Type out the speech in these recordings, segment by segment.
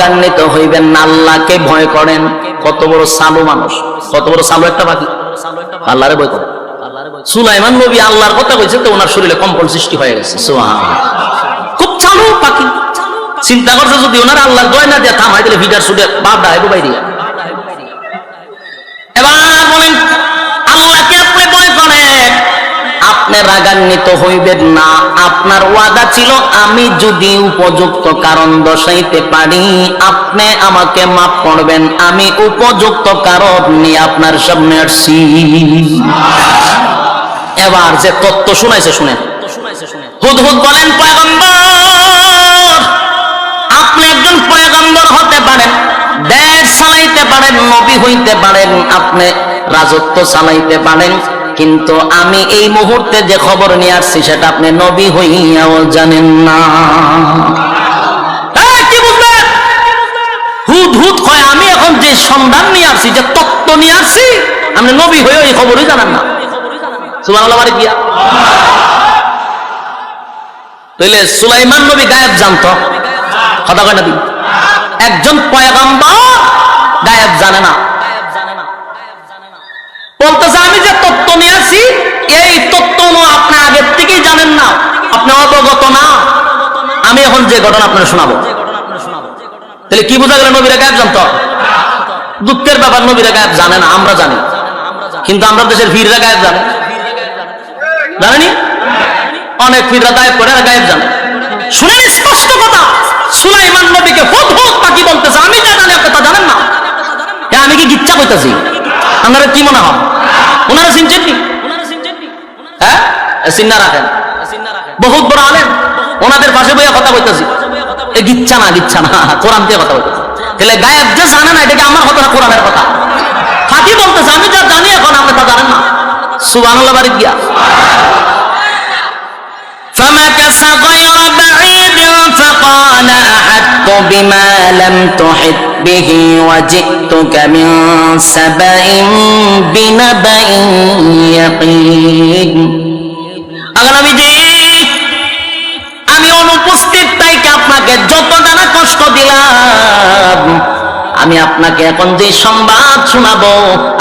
রাগান্বিত হইবেন না, আল্লাহকে ভয় করেন। কত বড় সালু মানুষ, কত বড় সালু একটা পাখি, আল্লাহরে ভয় করে। সুলাইমান নবী আল্লাহর কথা কইছে তো ওনার শরীরে কম্পন সৃষ্টি হয়ে গেছে। সুবহানাল্লাহ, খুব চালু পাখি। চিন্তা করছে যদি ওনার আল্লাহ দয় না দিয়ে থামাই দিলে ভিটার সুটে বাপ দায় বাইরে। এবার বলেন আল্লাহকে আপনি ভয় করেন, আপনি রাগান্বিত হইবেন না। আপনার ওয়াদা ছিল আমি যদি উপযুক্ত কারণ দর্শাইতে পারি আপনি আমাকে মাফ করবেন। আমি উপযুক্ত কারণ নিয়ে আপনার সামনে আসছি। এবার যে তত্ত্ব শুনাইছে শুনেন। হুদহুদ বলেন পয়গম্বর, আপনি একজন পয়গম্বর হতে পারেন, দেশ চালাইতে পারেন, নবী হইতে পারেন, আপনি রাজত্ব চালাইতে পারেন, কিন্তু আমি এই মুহূর্তে যে খবর নিয়ে আসছি সেটা আপনি নবী হইয়াও জানেন না। কি বুঝলেন? হুদহুদ কয় আমি এখন যে সন্ধান নিয়ে আসছি, যে তত্ত্ব নিয়ে আসছি, আপনি নবী হয়েও এই খবরই জানেন না। সুবহানাল্লাহ বাড়ি গিয়া তাইলে সুলাইমান নবী গায়েব জানতো? কথা কয় না দিন, একজন পয়গম্বর গায়েব জানে না। বলতেছে আমি যে তত্ত্ব নিয়ে আসি এই তত্ত্ব আপনি আগের থেকেই জানেন না, আপনি অবগত না। আমি এখন যে ঘটনা আপনারা শোনাবো, তাহলে কি বোঝা গেল? নবীরা গায়েব জানতো? দুঃখের ব্যাপার, নবীরা গায়েব জানে না, আমরা জানি। কিন্তু আমরা দেশের ফিররা গায়েব জানে, জানেনি? অনেক ফিররা গায়েব করে আর গায়েব জানে। শুনেন স্পষ্ট কথা, সুলাইমান নবীকে হুদহুদ পাখি বলতেছে আমি যা জানি আপনি তা জানেন না। আমি কি গিচ্ছা কইতাছি? আপনারা কি মনে হয় ওনারা চিনছেন নি? হ্যাঁ, চিন্না রাখেন, বহুত বড় আলেম, ওনাদের পাশে বইয়া কথা কইতাছি। এ গিচ্ছা না, গিচ্ছা না, কোরআন দিয়ে কথা কইতাছি। তাহলে গায়েব যে জানে না, এটাকে আমার কথা না কোরআনের কথা। ফাঁকি বলতেছে আমি যা জানি এখন আপনি তা জানেন না। সুবহানাল্লাহ বাড়ি গিয়া فمكث غير بعيد فقال أحطت بما لم تحط به وجئتك من سبأ بنبأ يقين। আমি অনুপস্থিত তাইকে আপনাকে যতটা না কষ্ট দিলাম, আমি আপনাকে এখন যে সংবাদ শোনাবো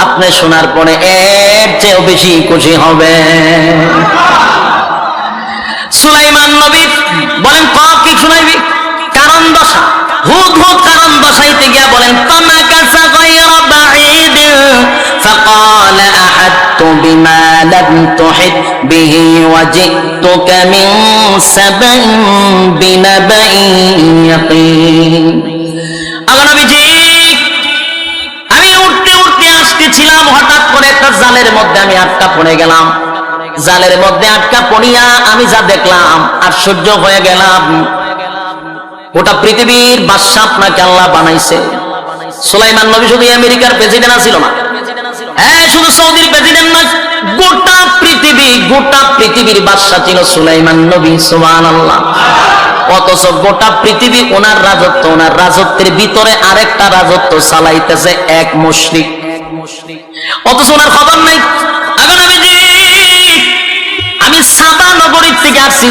আপনি শোনার পরে এর চেয়েও বেশি খুশি হবে। সুলাইমান নবী বলেন কি শুনাইবি? কারণ দশা। হুদহুদ কারণ দশাইতে গিয়া বলেন ফামাকাসা গায়রা বাঈদ ফাকাল আহাদতু বিমা লাম তুহিত বিহি ওয়াজিতুকা মিন সাবাইন বিনাবাইন ইয়াকিন। আল্লাহ নবীজি আমি উঠতে উঠতে আসতেছিলাম, হঠাৎ করে একটা জালের মধ্যে আমি আটকা পড়ে গেলাম। জালের মধ্যে আটকা পড়িয়া আমি যা দেখলাম আশ্চর্য হয়ে গেলাম। গোটা পৃথিবীর বাদশা আপনাকে আল্লাহ বানাইছে। সুলাইমান নবী শুধু আমেরিকার প্রেসিডেন্ট ছিল না, হ্যাঁ শুধু সৌদির প্রেসিডেন্ট নয়, গোটা পৃথিবীর বাদশা ছিল সুলাইমান নবী। সুবহানাল্লাহ। অথচ গোটা পৃথিবী ওনার রাজত্ব, ওনার রাজত্বের ভিতরে আরেকটা রাজত্ব চালাইতেছে এক মুশরিক, অথচ ওনার খবর নাই। আমি সাবা নগরীর থেকে আসছি,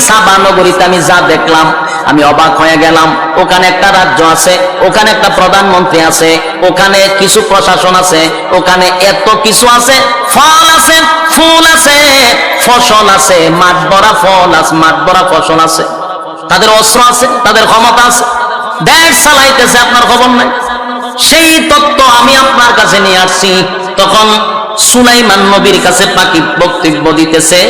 সাবা নগরীতে আমি যা দেখলাম আমি অবাক হয়ে গেলাম। ওখানে একটা রাজ্য আছে, ওখানে একটা প্রধানমন্ত্রী আছে, ওখানে কিছু প্রশাসন আছে, ওখানে এত কিছু আছে, ফল আছে, ফুল আছে, ফসল আছে, মাঠ ভরা ফল আছে, মাঠ ভরা ফসল আছে, তাদের অস্ত্র আছে, তাদের ক্ষমতা আছে, দেশ চালাইতেছে, আপনার খবর নাই। সেই তত্ত্ব আমি আপনার কাছে নিয়ে আসছি। তখন সুলাইমান নবীর কাছে পাখি বক্তব্য দিতেছে,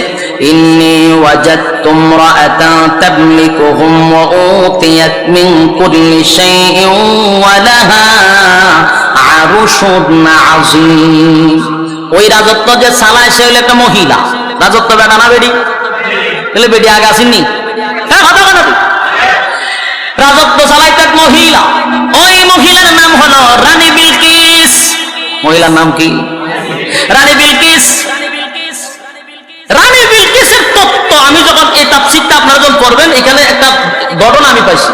ইন্নী ওয়াজাদতু ইমরাআতান তামলিকুহুম ওয়া উতিয়াত মিন কুল্লি শাইইন ওয়া লাহা আরশুন আযীম। ওই রাজত্ব যে চালায় সে হলো একটা মহিলা। রাজত্ব বেটা না বেডি? তাহলে বেডি আগে আসেননি? হ্যাঁ কথা বলো। রাজত্ব চালাইতে এক মহিলা, ওই মহিলার নাম হলো রানী বিলকিস। মহিলার নাম কি? রানী বিলকিস। রানী বিলকিসের তত্ত্ব আমি যখন এই তাফসীরটা আপনারা যখন পড়বেন, এখানে একটা ঘটনা আমি পাইছি,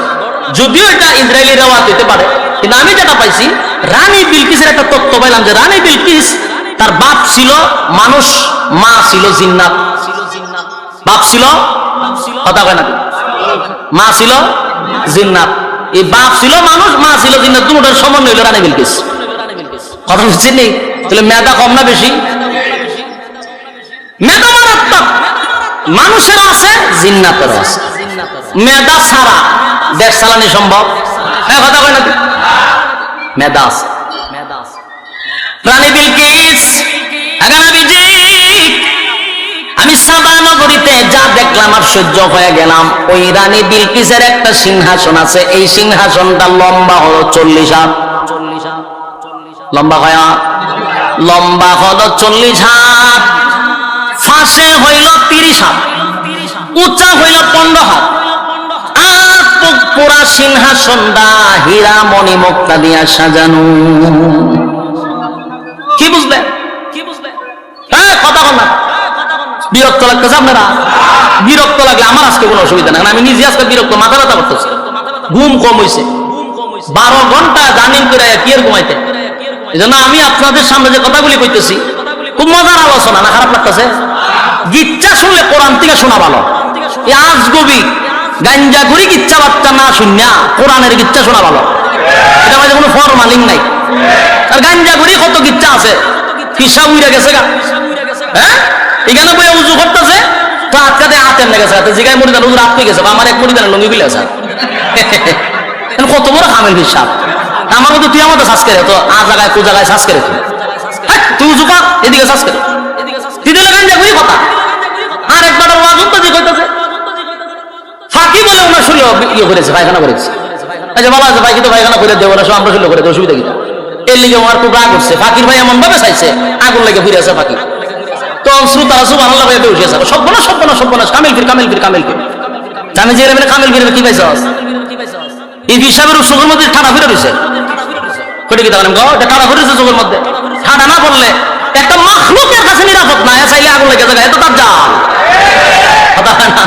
যদিও এটা ইসরায়েলি রেওয়াত হতে পারে, কিন্তু আমি যেটা পাইছি রানী বিলকিসের একটা তত্ত্ব পাইলাম যে রানী বিলকিস তার বাপ ছিল মানুষ, মা ছিল জিন্নাত। বাপ ছিল কথা কয় না, মা ছিল জিন্নাত। এই বাপ ছিল মানুষ, মা ছিল জিন্নাত, দুটোর সমন্বয় হইল রানী বিলকিস। কথা বুঝছেন নি? তাহলে মেধা কম না বেশি? মেধা মারাত্মক মানুষের আছে, জিন্নাতের আছে। মেধা ছাড়া দেশ চালানি সম্ভব? হ্যাঁ, কথা কয় না? মেধা আছে। রানী বিলকিস, আমি সাবা নগরীতে যা দেখলাম আশ্চর্য হয়ে গেলাম। ওই রানী বিলকিসের একটা সিংহাসন আছে, এই সিংহাসনটা লম্বা হলো 40 হাত। লম্বা হয়া লম্বা হলো 40 হাত, ফাঁসে হইল 30 হাত, উচ্চা হইল 15 হাত। আর পুরা সিংহাসনটা হীরা মণি মুক্তা দিয়া সাজানো। কি বুঝলেন? হ্যাঁ, কথা বল না। বিরক্ত লাগতেছে আপনারা? বিরক্ত লাগলে আমার আজকে কোনো অসুবিধা নাই, আমি নিজে আজকে বিরক্ত, মাথা ব্যথা করতেছি, ঘুম কম হয়েছে। 12 ঘন্টা জামিন করে কি আর ঘুমাইতে। এই জন্য আমি আপনাদের সামনে যে কথাগুলি কইতেছি খুব মজার আলোচনা, না খারাপ লাগতেছে? গিচ্ছা শুনলে কোরআন থেকে শোনা ভালো। এই আজগবি গাঞ্জা ঘুরি গিচ্ছা বাচ্চা না শুনিয়া কোরআনের গিচ্ছা শোনা ভালো। এটা মাঝে কোনো ফরমালিং নাই। আর গাঞ্জা ঘুরি কত গিচ্ছা আছে, হিসাব উইরা গেছে গা। হ্যাঁ, এখানে বই উজু করতেছে তো আটকাতে হাতের লেগেছে, জিগায় মরিদান উজুর আটকে গেছে, আমার এক মরিদানের লঙ্গি বিলে আছে। কত বড় হামেল হিসাব। আমার মতো তুই আমাদের শ্বাস করে তো আ জায়গায় কো জায়গায় শ্বাস করে তুই উজু কর, এদিকে শ্বাস করে দিদি লাগান যা ঘুরি কথা। আর একবার ওয়াজ করতেছে, কইতেছে ফাঁকি বলে ওনার শুনলো ইয়ে করেছে, পায়খানা করেছে। আচ্ছা ভালো আছে, ফাঁকি তো পায়খানা করে দেবো না, আমরা শুনলো করে, অসুবিধা কি? এর লিগে আমার খুব রাগ হচ্ছে। ফাঁকির ভাই এমন ভাবে চাইছে আগুন লেগে ফিরে আছে ফাঁকি। তো শ্রোতারা সুবহানাল্লাহ ভাবে উঠে আছে, সর্বনাশ সর্বনাশ সর্বনাশ, কামিল ফির কামিল ফির কামিল ফির। জানি যে এর কামিল ফির কি পাইছ? এই হিসাবের চোখের মধ্যে ঠাডা ফিরে রয়েছে। কটি কি দেখলাম গো, এটা ঠাডা ফিরেছে চোখের মধ্যে। ঠাডা না পড়লে একটা মাখলুকের কাছে নিরাপদ না, এ চাইলে আগুন লেগে যাবে। এত তার জাল, কথা হয় না?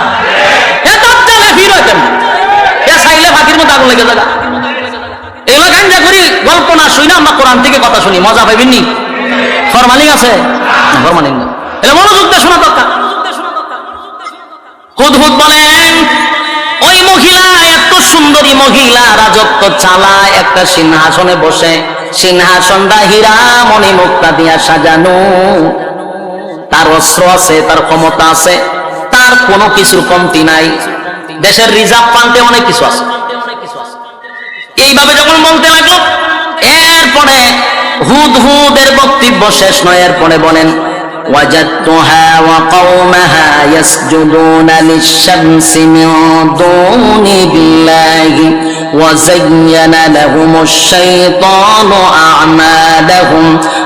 এ তার জালে ফির হইতেন, এ চাইলে ফাঁকির মধ্যে আগুন লেগে যাবে। এগুলো গাঞ্জা করি গল্প না শুই না, আমরা কোরআন থেকে কথা শুনি, মজা পাইবেন নি? ফরমালিং আছে? ফরমালিং না, এটা মনোযোগ দিয়ে শোনা দরকার। হুদহুদ বলেন, ওই মহিলা এত সুন্দরী মহিলা রাজত্ব চালায়, একটা সিংহাসনে বসে, সিংহাসনটা হীরা মণি মুক্তা দিয়া সাজানো। তার অস্ত্র আছে, তার ক্ষমতা আছে, তার কোনো কিছুর কমতি নাই। দেশের রিজার্ভ ফান্ডে অনেক কিছু আছে। এইভাবে যখন বলতে লাগলো, এরপরে হুদহুদের বক্তব্য শেষ নয়, এরপরে বলেন وجدتها وقومها يسجدون للشمس من دون الله وزين لهم الشيطان أعمالهم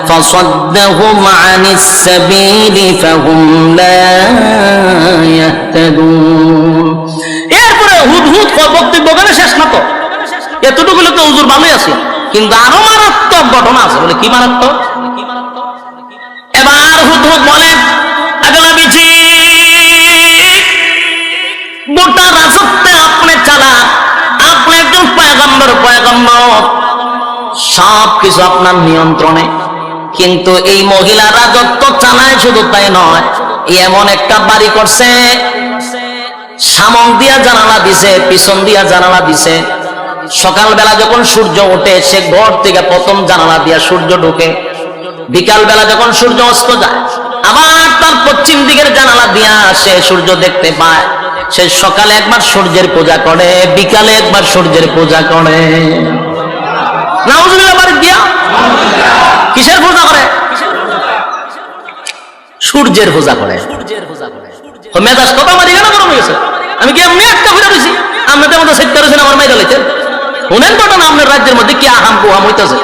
فصدهم عن السبيل فهم لا يهتدون। এরপরে হুদহুদ বক্তব্য কেন শেষ না? তো এতটুকু তো হুজুর ভালোই আছে, কিন্তু আরো মারাত্মক ঘটনা আছে। বলে কি মারাত্মক? এবার হুদহুদ বলেন, গোটা রাজত্বে আপনি চালান, আপনি একজন পয়গম্বর, সব কিছু আপনার নিয়ন্ত্রণে। কিন্তু এই মহিলা রাজত্ব চালায়, শুধু তাই নয়, এমন একটা বাড়ি করছে, সামন দিয়া জানালা দিছে, পিছন দিয়া জানালা দিছে। সকালবেলা যখন সূর্য ওঠে, সে ঘর থেকে প্রথম জানালা দিয়া সূর্য ঢুকে। বিকাল বেলা যখন সূর্য অস্ত যায়, আবার তার পশ্চিম দিকের জানালা দিয়া সে সূর্য দেখতে পায়। সে সকালে একবার সূর্যের পূজা করে, বিকালে একবার সূর্যের পূজা করে। নাউজুবিল্লাহ বাড়ি দিয়া কিসের পূজা করে? সূর্যের পূজা করে। মেজাজ কত আমার এখানে গরম হয়েছে। আমি কি এমনি একটা ঘুরে রয়েছি? আপনাদের মধ্যে সেট করেছেন আমার মেয়ে দলেছেন। শুনেন ঘটনা আপনার রাজ্যের মধ্যে কি আহাম কুহাম হইতেছে,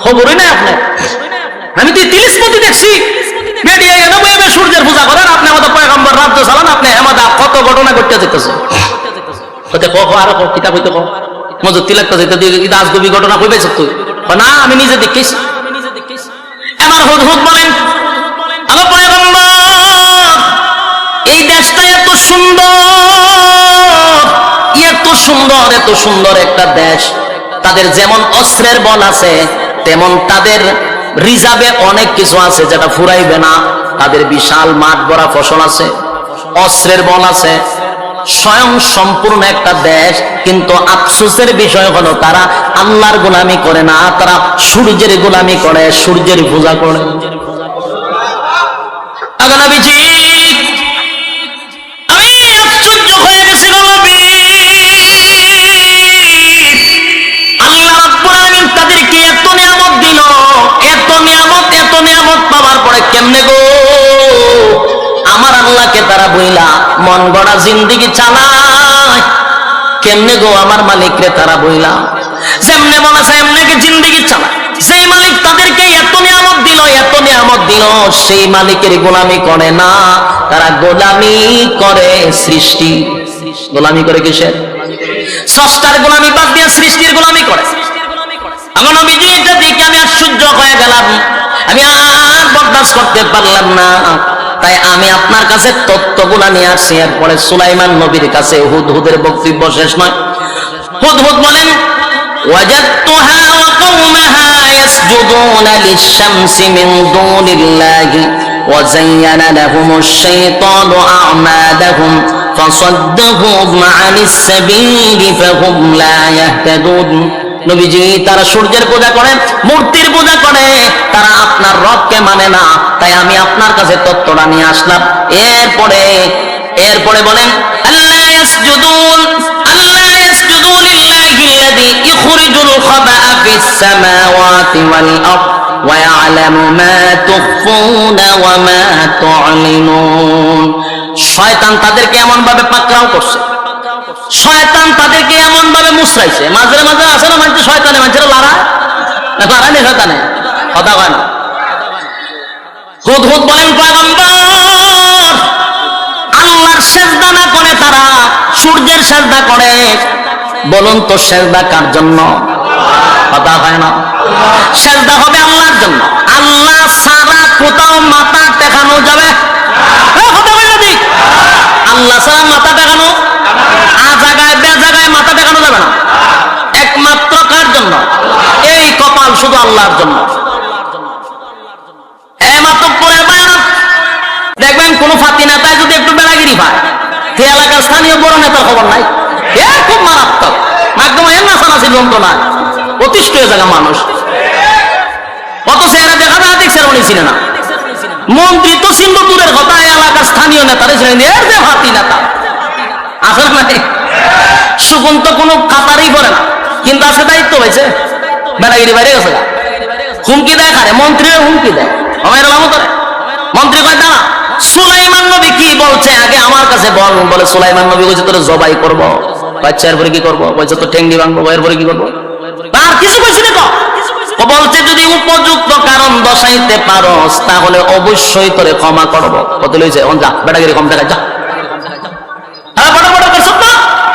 খবরই নাই আপনার। আমি তো 30 মতি দেখছি বেরিয়ে গেল সূর্যের পূজা করেন, আপনি আমাদের পয়গম্বর রাজ্য চালান, আপনি আমাদের কত ঘটনা ঘটতে যেতেছে। আরো কিতাব হইতে মজুতি লাগতেছে, আজগবি ঘটনা কইবেছ তুই? না, আমি নিজে দেখেছি। এবার হুদহুদ বলেন, আমার পয়গম্বর, এই দেশটা এত সুন্দর, এত সুন্দর, এত সুন্দর একটা দেশ। তাদের যেমন অস্ত্রের বল আছে, তেমন তাদের রিজার্ভে অনেক কিছু আছে যেটা ফুরাইবে না। তাদের বিশাল মাঠ ভরা ফসল আছে, অস্ত্রের বল আছে, স্বয়ং সম্পূর্ণ একটা দেশ, কিন্তু আফসোসের বিষয় হলো তারা আল্লাহর গোলামি করে না, তারা সূর্যের গোলামি করে, সূর্যের পূজা করে। নবীজি আমি আশ্চর্য হয়ে গেছি নবী, আল্লাহ রাব্বুল আলামিন তাদেরকে এত নিয়ামত দিল, এত নিয়ামত পাওয়ার পরে কেমনে গো আমার আল্লাহকে তারা বইলা মন গড়া জিন্দেগি চালায়, কেমনে গো আমার মালিকরে তারা বইলা যেমনে মনে চায় এমনি কি জিন্দেগি চালায়। সেই মালিক তাদেরকে এত নিয়ামত দিল, সেই মালিকের গোলামি করে না, তারা গোলামি করে সৃষ্টি। গোলামি করে কিসের? স্রষ্টার গোলামি বাদ দিয়ে সৃষ্টির গোলামি করে। আমার নবীজি এটা দেখে আমি আশ্চর্য হয়ে গেলাম, আমি আর বরদাস্ত করতে পারলাম না, তাই আমি আপনার কাছে তত্ত্বগুলা নিয়ে আসছি। এরপরে সুলাইমান নবীর কাছে হুদহুদের বক্তব্য শেষ নয়। হুদহুদ বলেন ওয়াজাদতুহা ওয়া কওমাহা ইয়াসজুদুনা লিশ-শামসি মিন দুনিল্লাহি ওয়া যায়্যানা লাহুমুশ শাইতানু আ'মালাহুম ফাসাদ্দাহুম আনিস সাবিলি ফাহুম লা ইয়াহতাদুন। নবীজি তারা সূর্যের পূজা করে, মূর্তির পূজা করে, তারা আপনার রবকে মানে না, তাই আমি আপনার কাছে তত্ত্বটা নিয়ে আসলাম। এরপরে বলেন আল্লাহ ইয়াসজুদুন লিল্লাহিল্লাযী ইখরিজুল খাবা'a ফিস সামাওয়াতি ওয়াল আরদ ওয়া ইয়া'লামু মা তুখফুনা ওয়া মা তু'লিনুন। শয়তান তাদেরকে এমন ভাবে পাকড়াও করছে, শয়তান তাদেরকে এমন ভাবে মুছরাইছে। মাঝে মাঝে আছে না মানুষ শয়তানে মানুষের লড়ায় শয়তানে কথা কয় না। হুদহুদ বলেন পয়গম্বর আল্লাহর সেজদা না করে তারা সূর্যের সেজদা করে। বলুন তো সেজদা কার জন্য? কথা হয় না। সেজদা হবে আল্লাহর জন্য। আল্লাহ ছাড়া কোথাও মাথা টেকানো যাবে? আল্লাহ ছাড়া মাথা টেকানো জায়গায় বে জায়গায় মাথা দেখানো যাবে না। একমাত্র কার জন্য? এই কপাল শুধু আল্লাহর জন্য। দেখবেন কোন ফাতি নেতায় যদি একটু বেড়াগিরি পায়, সে এলাকার স্থানীয় বড় নেতার খবর নাই, খুব মারাত্মক, একদম এর নাচানাচি যন্ত্রণা, অতিষ্ঠ হয়ে যাবে মানুষ। অথচ এরা দেখা যায় দেখছে উনি ছিলেন না, মন্ত্রী তো ছিল দূরের কথা, এলাকার স্থানীয় নেতারে ছিলেন এর যে ফাতি নেতা আসলে নাই। সুকুন তো কোনো খাতারই পড়ে না, কিন্তু আজকে দায়িত্ব হয়েছে, বেড়াগিরি বাইরে গেছে, হুমকি দেয় খারে, মন্ত্রীর হুমকি দেয়, আমার লাভ করে। মন্ত্রী কয় দাঁড়া, সুলাইমান নবী কি বলছে আগে আমার কাছে বল। বলে সুলাইমান নবী বলছে তোর জবাই করবো। বাচ্চা এরপরে কি করবো? বলছে তো ঠেঙ্গি ভাঙবো। এরপরে কি করবো? আর কিছু কইছি না। ও বলছে যদি উপযুক্ত কারণ দর্শাইতে পারস তাহলে অবশ্যই তোরে ক্ষমা করবো। কত লইছে এখন যা, বেড়াগিরি কম দেখায় যা।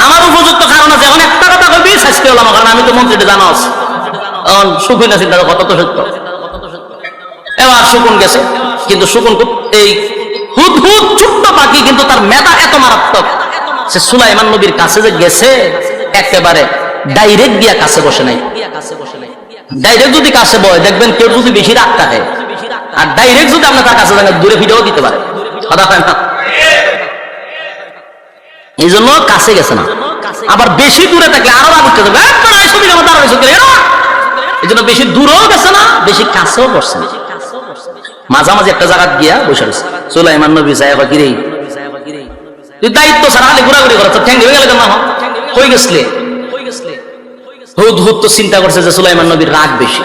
আমার উপযুক্ত কারণ আছে, এখন একটা কথা কবি শাস্তি হলাম, কারণ আমি তো মন্ত্রীটা জানাস। এখন সুকুন আছে, কত তো সত্য। এবার সুকুন গেছে, কিন্তু সুকুন এই হুদহুদ ছোট্ট পাখি, কিন্তু তার মেধা এত মারাত্মক, সে সুলাইমান নবীর কাছে যে গেছে একেবারে ডাইরেক্ট গিয়া কাছে বসে নাই। ডাইরেক্ট যদি কাছে বয় দেখবেন কেউ যদি বেশি রাগ থাকে, আর ডাইরেক্ট যদি আপনার তার কাছে দূরে ফিরেও দিতে পারে, কথা হয় না। এই জন্য কাছে গেছে না, আবার বেশি দূরে থাকলে আরো রাগ উঠতে যাবে, এই জন্য বেশি দূরেও গেছে না, বেশি কাছেও বসছে না, মাঝামাঝি একটা জায়গা গিয়া বসে রয়েছে। সুলাইমান নবী সাহেব গিরেই তুই দায়িত্ব ছাড়া খালি ঘোরাঘুরি করা, তো ঠ্যাং হয়ে গেলে না হয়ে গেছলে। হুদহুদ তো চিন্তা করছে যে সুলাইমান নবীর রাগ বেশি।